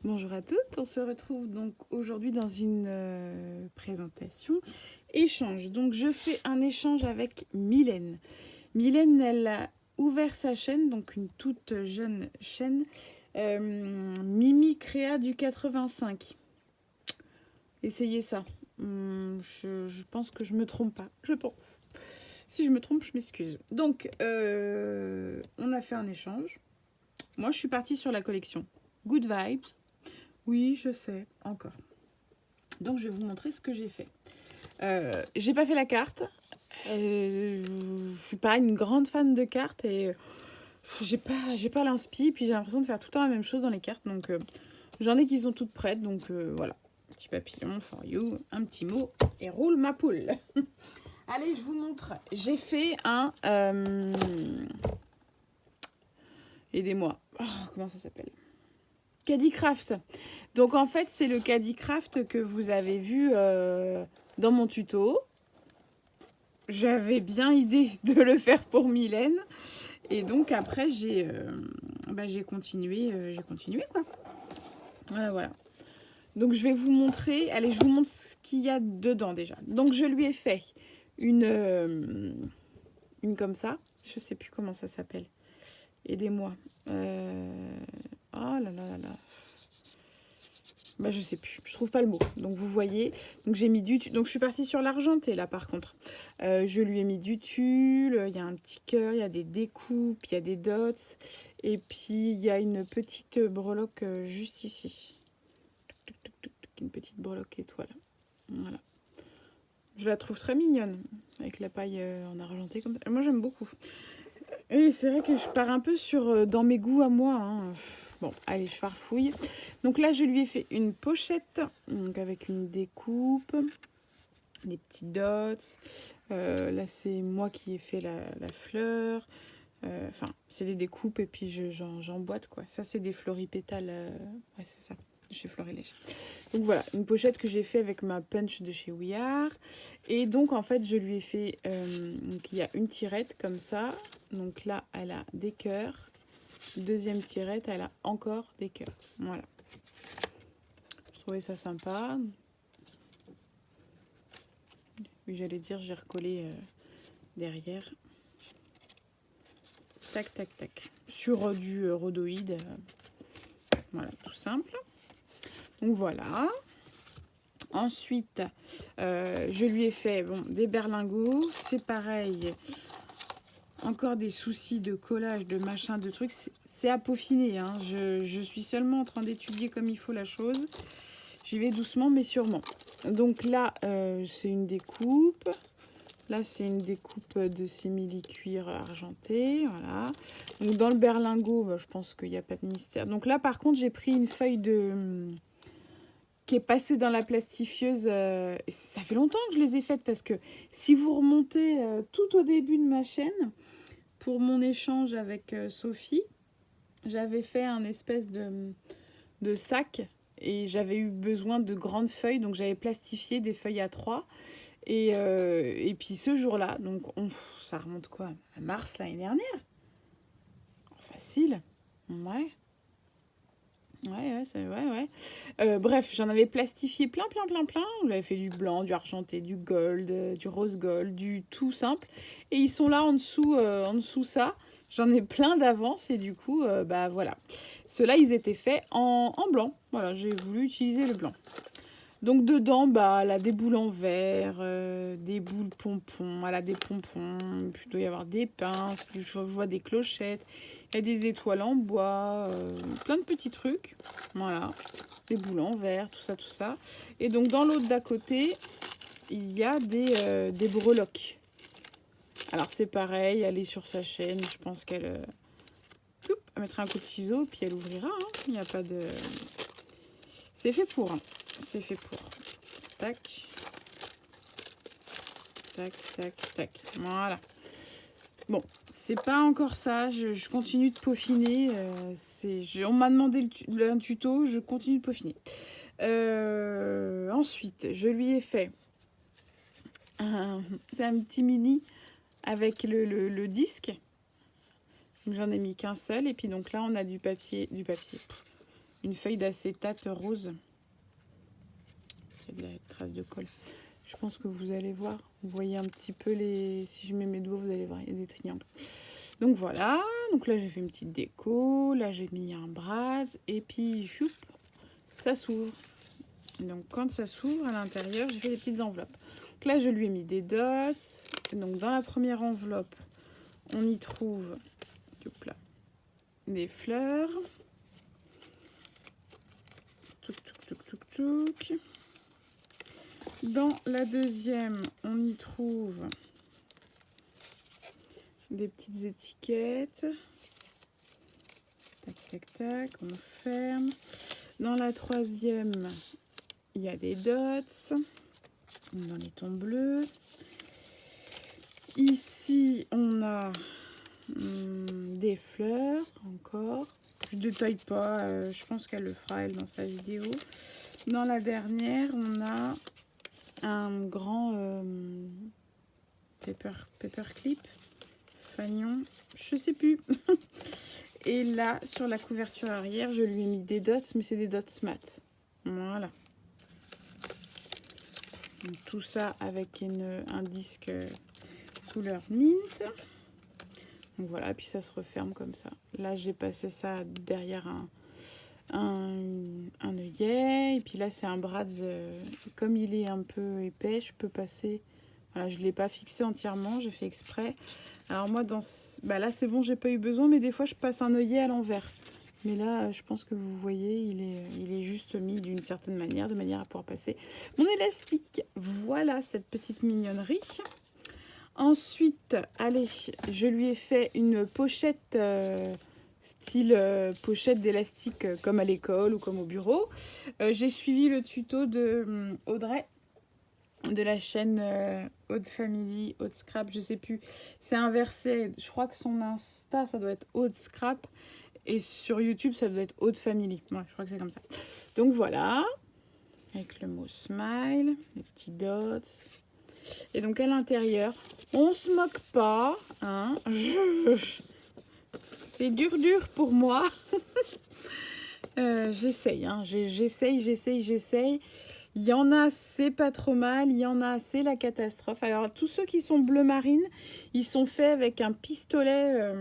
Bonjour à toutes, on se retrouve donc aujourd'hui dans une présentation échange. Donc je fais un échange avec Mylène. Mylène, elle a ouvert sa chaîne, donc une toute jeune chaîne, Mimi Créa du 85. Essayez ça. Je pense que je me trompe pas, je pense. Si je me trompe, je m'excuse. Donc, on a fait un échange. Moi, je suis partie sur la collection Good Vibes. Oui, je sais, encore. Donc, je vais vous montrer ce que j'ai fait. J'ai pas fait la carte. Je suis pas une grande fan de cartes et j'ai pas l'inspi. Puis j'ai l'impression de faire tout le temps la même chose dans les cartes. Donc, j'en ai qui sont toutes prêtes. Donc, voilà. Petit papillon, for you, un petit mot et roule ma poule. Allez, je vous montre. J'ai fait un... aidez-moi. Oh, comment ça s'appelle? Caddycraft. Donc en fait, c'est le Caddycraft que vous avez vu dans mon tuto. J'avais bien idée de le faire pour Mylène. Et donc après, j'ai continué quoi. Voilà. Donc je vais vous montrer. Allez, je vous montre ce qu'il y a dedans déjà. Donc je lui ai fait une comme ça. Je sais plus comment ça s'appelle. Aidez-moi. Oh là là là là. Bah, je sais plus, je trouve pas le mot. Donc vous voyez, donc j'ai mis du tulle. Donc je suis partie sur l'argenté là par contre. Je lui ai mis du tulle, il y a un petit cœur, il y a des découpes, il y a des dots. Et puis il y a une petite breloque juste ici. Une petite breloque étoile. Voilà. Je la trouve très mignonne avec la paille en argenté comme ça. Moi j'aime beaucoup. Et c'est vrai que je pars un peu sur dans mes goûts à moi. Hein. Bon, allez, je farfouille. Donc là, je lui ai fait une pochette donc avec une découpe, des petits dots. Là, c'est moi qui ai fait la fleur. Enfin, c'est des découpes et puis j'emboîte quoi. Ça, c'est des floripétales. Ouais, c'est ça. Chez Florilège. Donc voilà, une pochette que j'ai fait avec ma punch de chez We Are. Et donc en fait, je lui ai fait. Donc il y a une tirette comme ça. Donc là, elle a des cœurs. Deuxième tirette, elle a encore des cœurs. Voilà. Je trouvais ça sympa. Oui, j'allais dire, j'ai recollé derrière. Tac, tac, tac. Sur du rhodoïde. Voilà, tout simple. Donc voilà. Ensuite, je lui ai fait des berlingots. C'est pareil. Encore des soucis de collage, de machin, de trucs. C'est à peaufiner. Hein. Je suis seulement en train d'étudier comme il faut la chose. J'y vais doucement mais sûrement. Donc là, c'est une découpe. Là, c'est une découpe de simili-cuir argenté. Voilà. Donc dans le berlingot, je pense qu'il n'y a pas de mystère. Donc là, par contre, j'ai pris une feuille qui est passée dans la plastifieuse. Ça fait longtemps que je les ai faites parce que si vous remontez tout au début de ma chaîne, pour mon échange avec Sophie, j'avais fait un espèce de sac et j'avais eu besoin de grandes feuilles, donc j'avais plastifié des feuilles A3. Et puis ce jour-là, donc ça remonte quoi? À mars l'année dernière? Facile. Ouais. Ouais. Bref, j'en avais plastifié plein. J'avais fait du blanc, du argenté, du gold, du rose gold, du tout simple. Et ils sont là en dessous ça. J'en ai plein d'avance et du coup, bah voilà. Ceux-là, ils étaient faits en blanc. Voilà, j'ai voulu utiliser le blanc. Donc dedans, bah, elle a des boules en verre, des boules pompons, elle a des pompons, puis il doit y avoir des pinces, je vois des clochettes, il y a des étoiles en bois, plein de petits trucs, voilà, des boules en verre, tout ça. Et donc dans l'autre d'à côté, il y a des breloques. Alors c'est pareil, elle est sur sa chaîne, je pense qu'elle mettra un coup de ciseau, puis elle ouvrira, hein. Il n'y a pas de... C'est fait pour, hein. C'est fait pour. Tac. Tac. Voilà. Bon, c'est pas encore ça. Je continue de peaufiner. On m'a demandé un tuto. Je continue de peaufiner. Ensuite, je lui ai fait un petit mini avec le disque. J'en ai mis qu'un seul. Et puis donc là, on a du papier. une feuille d'acétate rose. Il y a de la trace de colle. Je pense que vous allez voir. Vous voyez un petit peu les... Si je mets mes doigts, vous allez voir, il y a des triangles. Donc voilà. Donc là, j'ai fait une petite déco. Là, j'ai mis un brad. Et puis, choup, ça s'ouvre. Donc quand ça s'ouvre, à l'intérieur, j'ai fait des petites enveloppes. Donc là, je lui ai mis des dots. Donc dans la première enveloppe, on y trouve là, des fleurs. Touc, touc, touc, touc, touc. Dans la deuxième, on y trouve des petites étiquettes. Tac, tac, tac, on ferme. Dans la troisième, il y a des dots. Dans les tons bleus. Ici, on a des fleurs encore. Je ne détaille pas, je pense qu'elle le fera elle dans sa vidéo. Dans la dernière, on a un grand paperclip, fanion, je sais plus. Et là, sur la couverture arrière, je lui ai mis des dots, mais c'est des dots mat. Voilà. Donc, tout ça avec un disque couleur mint. Donc voilà, puis ça se referme comme ça. Là, j'ai passé ça derrière un œillet. Et puis là, c'est un brad. Comme il est un peu épais, je peux passer... Voilà, je ne l'ai pas fixé entièrement, j'ai fait exprès. Alors moi, là, c'est bon, j'ai pas eu besoin, mais des fois, je passe un œillet à l'envers. Mais là, je pense que vous voyez, il est juste mis d'une certaine manière, de manière à pouvoir passer mon élastique. Voilà cette petite mignonnerie. Ensuite, allez, je lui ai fait une pochette style pochette d'élastique comme à l'école ou comme au bureau. J'ai suivi le tuto de Audrey de la chaîne Aude Family, Aude Scrap, je sais plus. C'est inversé. Je crois que son Insta, ça doit être Aude Scrap. Et sur YouTube, ça doit être Aude Family. Ouais, je crois que c'est comme ça. Donc voilà. Avec le mot smile, les petits dots. Et donc à l'intérieur, on se moque pas. Hein. C'est dur pour moi. J'essaye. Hein. J'essaye. Il y en a, c'est pas trop mal. Il y en a, c'est la catastrophe. Alors, tous ceux qui sont bleu marine, ils sont faits avec un pistolet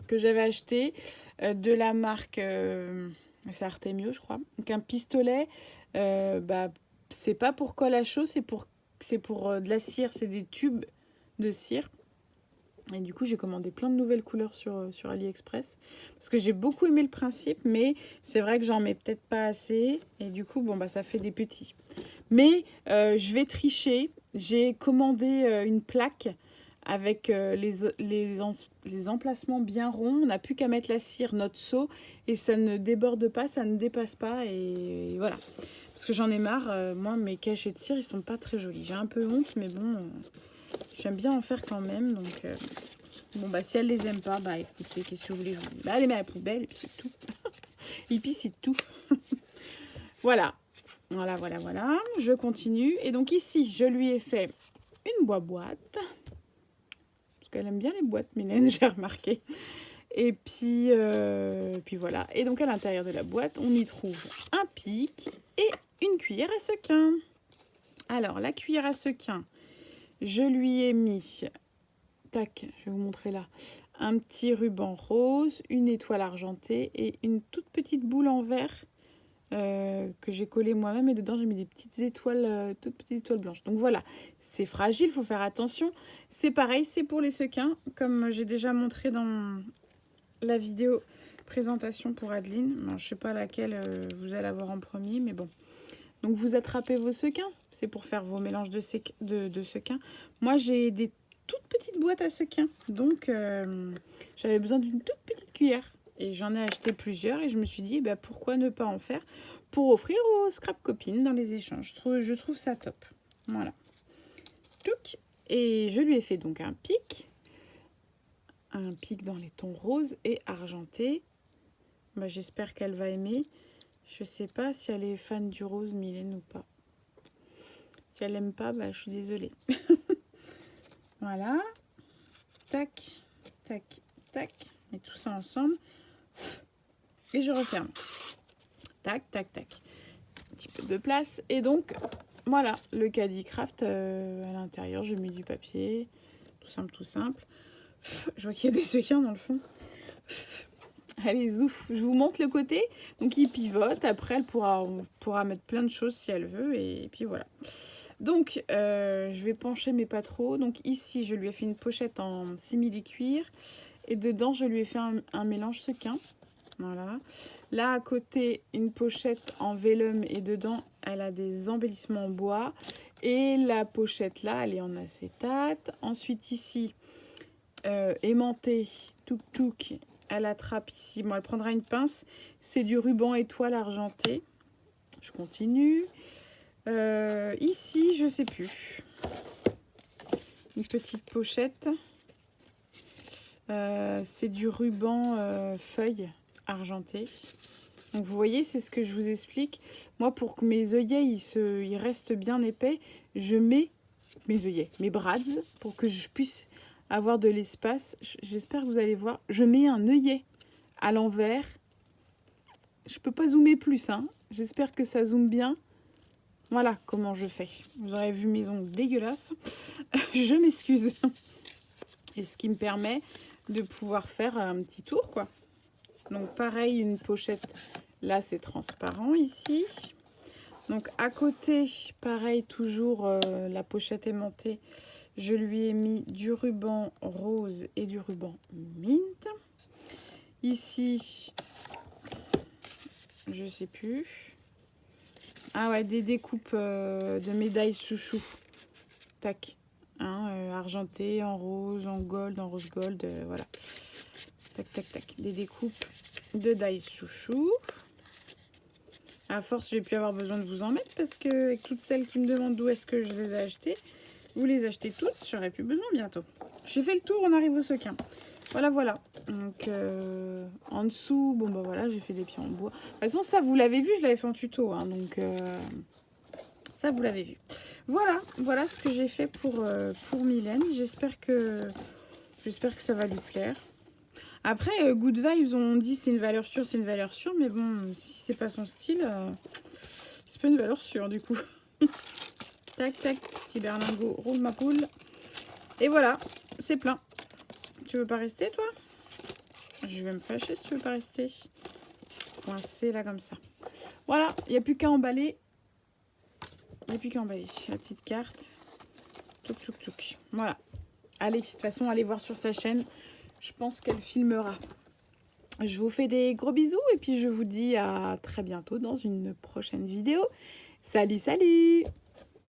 que j'avais acheté de la marque c'est Artemio, je crois. Donc, un pistolet, c'est pas pour colle à chaud, c'est pour de la cire. C'est des tubes de cire. Et du coup, j'ai commandé plein de nouvelles couleurs sur AliExpress. Parce que j'ai beaucoup aimé le principe, mais c'est vrai que j'en mets peut-être pas assez. Et du coup, bon, ça fait des petits. Mais je vais tricher. J'ai commandé une plaque avec les emplacements bien ronds. On n'a plus qu'à mettre la cire, notre seau, et ça ne déborde pas, ça ne dépasse pas. Et voilà. Parce que j'en ai marre. Moi, mes cachets de cire, ils sont pas très jolis. J'ai un peu honte, mais bon... J'aime bien en faire quand même, donc si elle les aime pas, écoutez, qu'est-ce que vous voulez que je vous dise ? Elle les met à la poubelle et puis c'est tout. Et puis c'est tout. Voilà. Je continue. Et donc ici, je lui ai fait une boîte. Parce qu'elle aime bien les boîtes, Mylène, j'ai remarqué. Et puis voilà. Et donc à l'intérieur de la boîte, on y trouve un pic et une cuillère à sequin. Alors, la cuillère à sequin, je lui ai mis, tac, je vais vous montrer là, un petit ruban rose, une étoile argentée et une toute petite boule en verre que j'ai collée moi-même. Et dedans, j'ai mis des petites étoiles, toutes petites étoiles blanches. Donc voilà, c'est fragile, il faut faire attention. C'est pareil, c'est pour les sequins, comme j'ai déjà montré dans la vidéo présentation pour Adeline. Je ne sais pas laquelle vous allez avoir en premier, mais bon. Donc vous attrapez vos sequins. C'est pour faire vos mélanges de sequins. Moi, j'ai des toutes petites boîtes à sequins. Donc, j'avais besoin d'une toute petite cuillère. Et j'en ai acheté plusieurs. Et je me suis dit, pourquoi ne pas en faire pour offrir aux scrap copines dans les échanges. Je trouve ça top. Voilà. Touc. Et je lui ai fait donc un pic. Un pic dans les tons roses et argentés. J'espère qu'elle va aimer. Je sais pas si elle est fan du rose, Mylène, ou pas. Si elle n'aime pas, je suis désolée. Voilà. Tac, tac, tac. Et tout ça ensemble. Et je referme. Tac, tac, tac. Un petit peu de place. Et donc, voilà, le caddie craft à l'intérieur. J'ai mis du papier. Tout simple, tout simple. Je vois qu'il y a des sequins dans le fond. Allez, zouf. Je vous montre le côté. Donc, il pivote. Après, elle pourra mettre plein de choses si elle veut. Et puis, voilà. Donc, je vais pencher, mais pas trop. Donc, ici, je lui ai fait une pochette en simili-cuir. Et dedans, je lui ai fait un mélange sequin. Voilà. Là, à côté, une pochette en vélum. Et dedans, elle a des embellissements en bois. Et la pochette, là, elle est en acétate. Ensuite, ici, aimanté, touk-touk. Elle attrape ici. Bon, elle prendra une pince. C'est du ruban étoile argenté. Je continue. Ici, je sais plus. Une petite pochette. C'est du ruban feuille argenté. Donc vous voyez, c'est ce que je vous explique. Moi, pour que mes œillets ils restent bien épais, je mets mes œillets, mes brads, pour que je puisse avoir de l'espace. J'espère que vous allez voir. Je mets un œillet à l'envers. Je peux pas zoomer plus, hein. J'espère que ça zoome bien. Voilà comment je fais. Vous aurez vu mes ongles dégueulasses. Je m'excuse. Et ce qui me permet de pouvoir faire un petit tour, quoi. Donc pareil, une pochette. Là, c'est transparent ici. Donc à côté, pareil, toujours la pochette aimantée. Je lui ai mis du ruban rose et du ruban mint. Ici, je sais plus. Ah ouais, des découpes de médailles chouchou. Tac. Hein, argenté, en rose, en rose gold, voilà. Tac, tac, tac. Des découpes de die chouchou. À force, j'ai pu avoir besoin de vous en mettre parce que avec toutes celles qui me demandent d'où est-ce que je les ai achetées, vous les achetez toutes, j'aurai plus besoin bientôt. J'ai fait le tour, on arrive au sequin. Voilà, voilà. Donc, en dessous, bon, bah voilà, j'ai fait des pieds en bois. De toute façon, ça, vous l'avez vu, je l'avais fait en tuto. Hein, donc, ça, vous l'avez vu. Voilà, voilà ce que j'ai fait pour Mylène. J'espère que ça va lui plaire. Après, Good Vibes, on dit c'est une valeur sûre, c'est une valeur sûre. Mais bon, si c'est pas son style, c'est pas une valeur sûre, du coup. Tac, tac, petit berlingot, roule ma poule. Et voilà, c'est plein. Tu veux pas rester, toi? Je vais me fâcher si tu veux pas rester. Coincé là, comme ça. Voilà, il n'y a plus qu'à emballer. Il n'y a plus qu'à emballer. La petite carte. Touc, touc, touc. Voilà. Allez, de toute façon, allez voir sur sa chaîne. Je pense qu'elle filmera. Je vous fais des gros bisous et puis je vous dis à très bientôt dans une prochaine vidéo. Salut, salut!